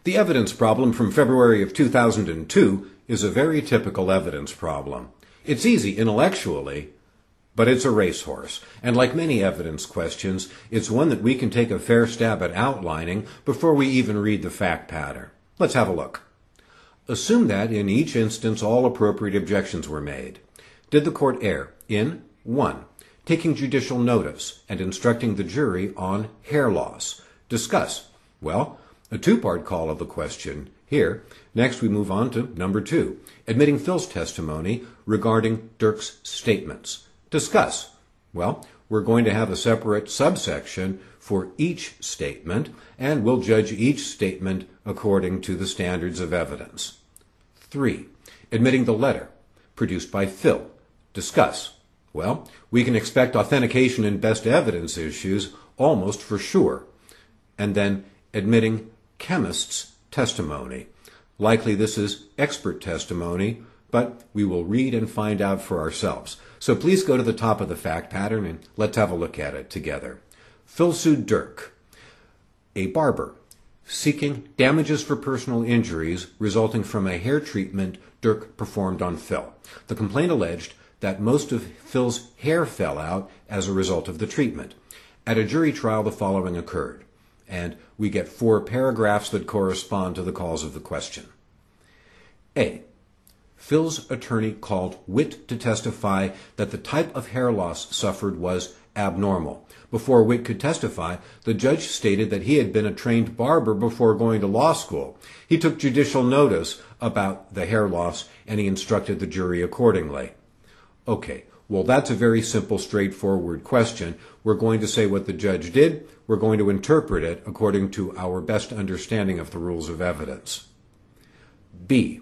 The evidence problem from February of 2002 is a very typical evidence problem. It's easy intellectually, but it's a racehorse. And like many evidence questions, it's one that we can take a fair stab at outlining before we even read the fact pattern. Let's have a look. Assume that in each instance all appropriate objections were made. Did the court err in 1. Taking judicial notice and instructing the jury on hair loss? Discuss. Well, a two-part call of the question here. Next we move on to number 2, admitting Phil's testimony regarding Dirk's statements. Discuss. Well, we're going to have a separate subsection for each statement, and we'll judge each statement according to the standards of evidence. 3. Admitting the letter produced by Phil. Discuss. Well, we can expect authentication and best evidence issues almost for sure. And then admitting chemist's testimony. Likely this is expert testimony, but we will read and find out for ourselves. So please go to the top of the fact pattern and let's have a look at it together. Phil sued Dirk, a barber, seeking damages for personal injuries resulting from a hair treatment Dirk performed on Phil. The complaint alleged that most of Phil's hair fell out as a result of the treatment. At a jury trial, the following occurred, and we get 4 paragraphs that correspond to the calls of the question. A. Phil's attorney called Witt to testify that the type of hair loss suffered was abnormal. Before Witt could testify, the judge stated that he had been a trained barber before going to law school. He took judicial notice about the hair loss and he instructed the jury accordingly. Okay, well that's a very simple, straightforward question. We're going to say what the judge did. We're going to interpret it according to our best understanding of the rules of evidence. B.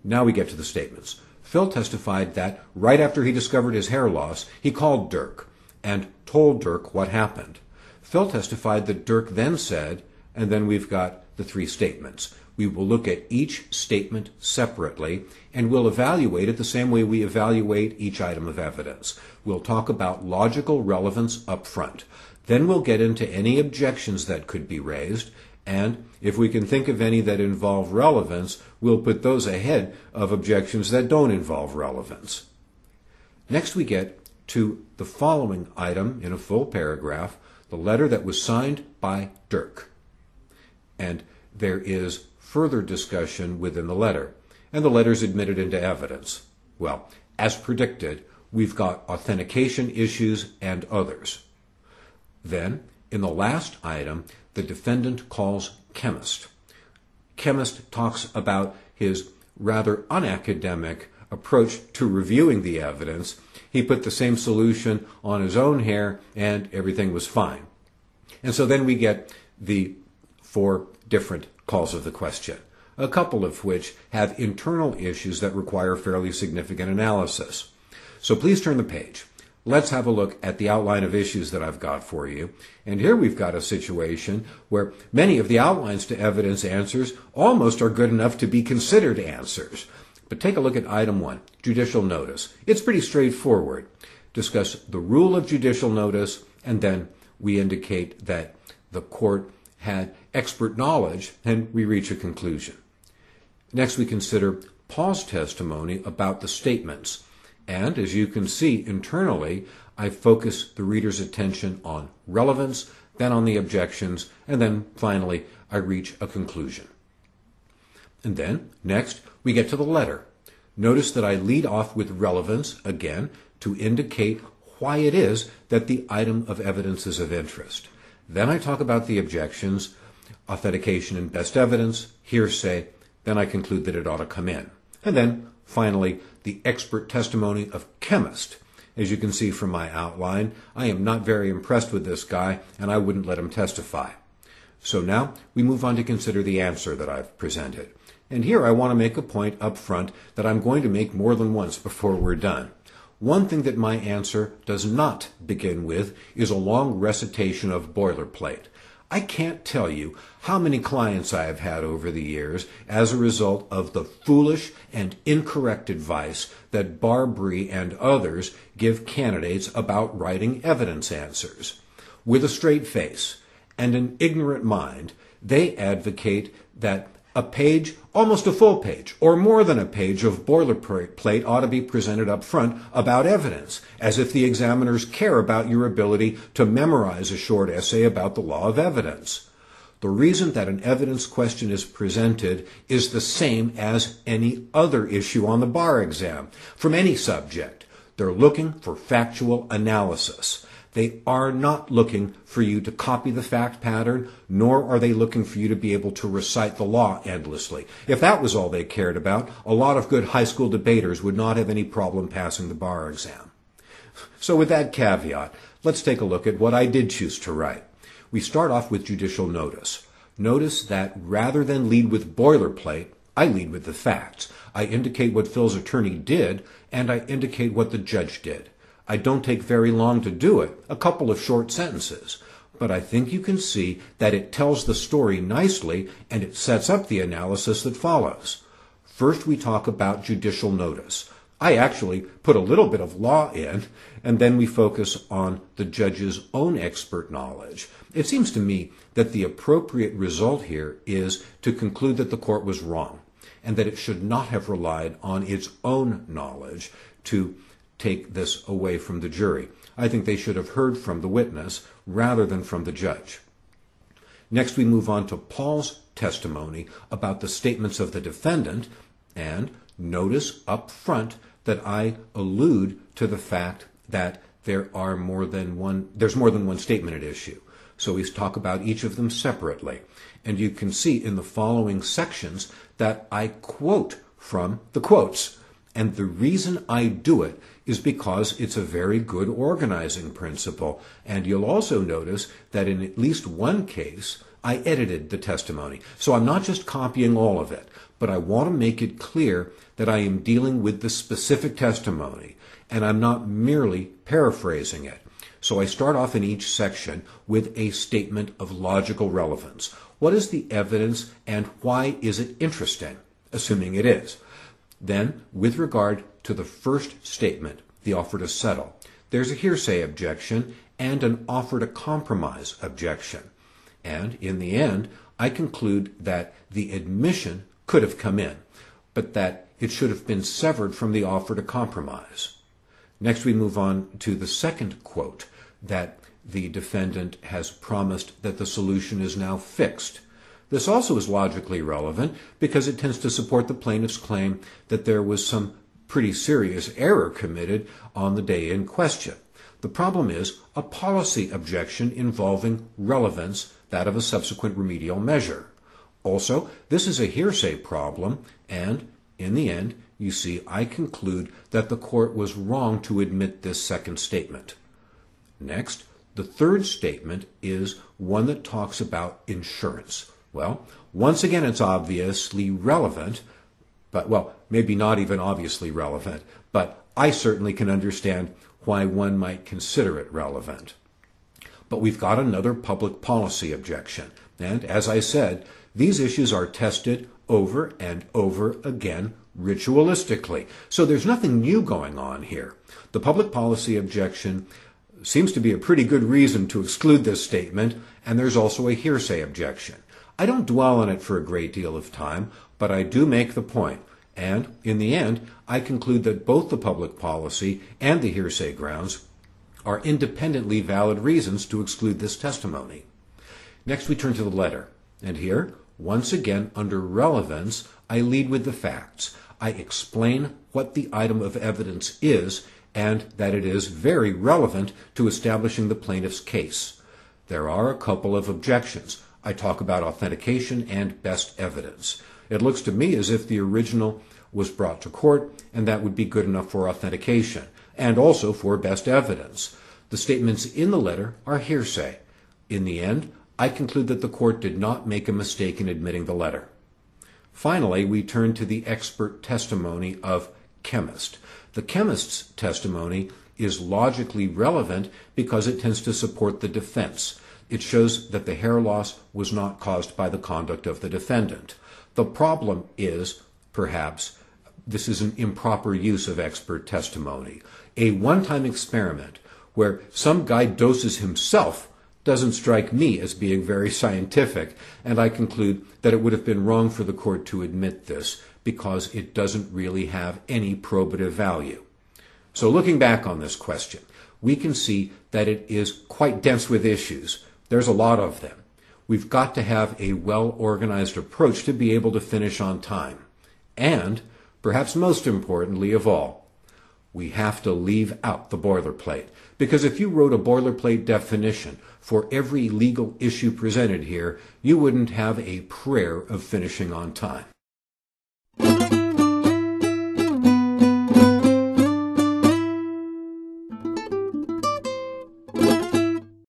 Now we get to the statements. Phil testified that right after he discovered his hair loss, he called Dirk and told Dirk what happened. Phil testified that Dirk then said, and then we've got the 3 statements. We will look at each statement separately, and we'll evaluate it the same way we evaluate each item of evidence. We'll talk about logical relevance up front. Then we'll get into any objections that could be raised, and if we can think of any that involve relevance, we'll put those ahead of objections that don't involve relevance. Next we get to the following item in a full paragraph, the letter that was signed by Dirk. And there is further discussion within the letter, and the letter is admitted into evidence. Well, as predicted, we've got authentication issues and others. Then, in the last item, the defendant calls chemist. Chemist talks about his rather unacademic approach to reviewing the evidence. He put the same solution on his own hair and everything was fine. And so then we get the 4 different calls of the question, a couple of which have internal issues that require fairly significant analysis. So please turn the page. Let's have a look at the outline of issues that I've got for you. And here we've got a situation where many of the outlines to evidence answers almost are good enough to be considered answers. But take a look at item 1, judicial notice. It's pretty straightforward. Discuss the rule of judicial notice, and then we indicate that the court had expert knowledge, and we reach a conclusion. Next, we consider Paul's testimony about the statements. And as you can see internally, I focus the reader's attention on relevance, then on the objections, and then finally I reach a conclusion. And then, next, we get to the letter. Notice that I lead off with relevance, again, to indicate why it is that the item of evidence is of interest. Then I talk about the objections, authentication and best evidence, hearsay, then I conclude that it ought to come in. And then, finally, the expert testimony of chemist. As you can see from my outline, I am not very impressed with this guy, and I wouldn't let him testify. So now we move on to consider the answer that I've presented. And here I want to make a point up front that I'm going to make more than once before we're done. One thing that my answer does not begin with is a long recitation of boilerplate. I can't tell you how many clients I have had over the years as a result of the foolish and incorrect advice that Barbary and others give candidates about writing evidence answers. With a straight face and an ignorant mind, they advocate that A page, almost a full page, or more than a page of boilerplate ought to be presented up front about evidence, as if the examiners care about your ability to memorize a short essay about the law of evidence. The reason that an evidence question is presented is the same as any other issue on the bar exam, from any subject. They're looking for factual analysis. They are not looking for you to copy the fact pattern, nor are they looking for you to be able to recite the law endlessly. If that was all they cared about, a lot of good high school debaters would not have any problem passing the bar exam. So with that caveat, let's take a look at what I did choose to write. We start off with judicial notice. Notice that rather than lead with boilerplate, I lead with the facts. I indicate what Phil's attorney did, and I indicate what the judge did. I don't take very long to do it, a couple of short sentences, but I think you can see that it tells the story nicely and it sets up the analysis that follows. First, we talk about judicial notice. I actually put a little bit of law in, and then we focus on the judge's own expert knowledge. It seems to me that the appropriate result here is to conclude that the court was wrong, and that it should not have relied on its own knowledge to take this away from the jury. I think they should have heard from the witness rather than from the judge. Next, we move on to Paul's testimony about the statements of the defendant, and notice up front that I allude to the fact that there's more than one statement at issue. So we talk about each of them separately. And you can see in the following sections that I quote from the quotes. And the reason I do it is because it's a very good organizing principle. And you'll also notice that in at least one case, I edited the testimony. So I'm not just copying all of it, but I want to make it clear that I am dealing with the specific testimony, and I'm not merely paraphrasing it. So I start off in each section with a statement of logical relevance. What is the evidence and why is it interesting, assuming it is? Then, with regard to the first statement, the offer to settle, there's a hearsay objection and an offer to compromise objection. And in the end, I conclude that the admission could have come in, but that it should have been severed from the offer to compromise. Next, we move on to the second quote, that the defendant has promised that the solution is now fixed. This also is logically relevant because it tends to support the plaintiff's claim that there was some pretty serious error committed on the day in question. The problem is a policy objection involving relevance, that of a subsequent remedial measure. Also, this is a hearsay problem, and in the end, you see, I conclude that the court was wrong to admit this second statement. Next, the third statement is one that talks about insurance. Well, once again, it's obviously relevant, but, well, maybe not even obviously relevant, but I certainly can understand why one might consider it relevant. But we've got another public policy objection, and as I said, these issues are tested over and over again ritualistically. So there's nothing new going on here. The public policy objection seems to be a pretty good reason to exclude this statement, and there's also a hearsay objection. I don't dwell on it for a great deal of time, but I do make the point, and in the end, I conclude that both the public policy and the hearsay grounds are independently valid reasons to exclude this testimony. Next, we turn to the letter, and here, once again, under relevance, I lead with the facts. I explain what the item of evidence is, and that it is very relevant to establishing the plaintiff's case. There are a couple of objections. I talk about authentication and best evidence. It looks to me as if the original was brought to court, and that would be good enough for authentication, and also for best evidence. The statements in the letter are hearsay. In the end, I conclude that the court did not make a mistake in admitting the letter. Finally, we turn to the expert testimony of chemist. The chemist's testimony is logically relevant because it tends to support the defense. It shows that the hair loss was not caused by the conduct of the defendant. The problem is, perhaps, this is an improper use of expert testimony. A one-time experiment where some guy doses himself doesn't strike me as being very scientific, and I conclude that it would have been wrong for the court to admit this because it doesn't really have any probative value. So looking back on this question, we can see that it is quite dense with issues. There's a lot of them. We've got to have a well-organized approach to be able to finish on time. And, perhaps most importantly of all, we have to leave out the boilerplate. Because if you wrote a boilerplate definition for every legal issue presented here, you wouldn't have a prayer of finishing on time.